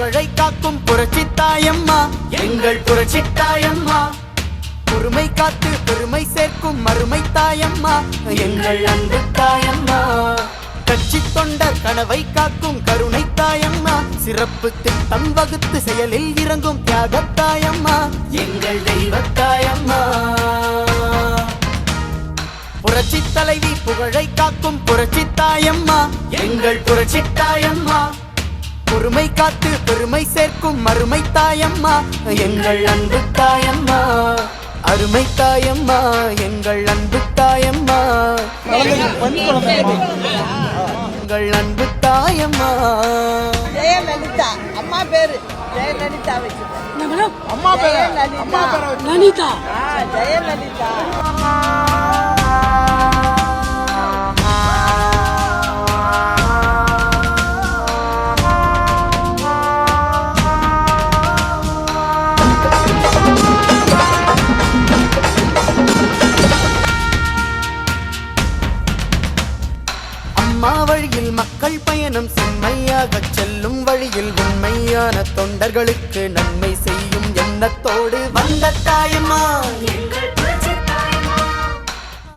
புகழை காக்கும் புரட்சி தாயம்மா எங்கள் புரட்சி தாயம்மா. பொறுமை காத்து பெருமை சேர்க்கும் மறுமை தாயம்மா எங்கள் அன்பு தாயம்மா. கட்சி தொண்டர் கனவை காக்கும் கருணை தாயம்மா. சிறப்பு திட்டம் வகுத்து செயலில் இறங்கும் தியாக தாயம்மா எங்கள் தெய்வ தாயம்மா. புரட்சி தலைவி புகழை காக்கும் புரட்சி தாயம்மா எங்கள் புரட்சி தாயம்மா. பொறுமை காத்து பெருமை சேர்க்கும் மறுமை தாயம்மா எங்கள் அன்பு தாயம்மா. அருமை தாயம்மா எங்கள் அன்பு தாயம்மா எங்கள் அன்பு தாயம்மா. ஜெயலலிதா அம்மா பேரு ஜெயலலிதா வச்சிருக்கேன். அம்மா பேரு லலிதா. ஜெயலலிதா. அம்மா வழியில் மக்கள் பயணம் செம்மையாக செல்லும் வழியில் உண்மையான தொண்டர்களுக்கு நன்மை செய்யும் எண்ணத்தோடு வந்த தாயம்மா எங்கள்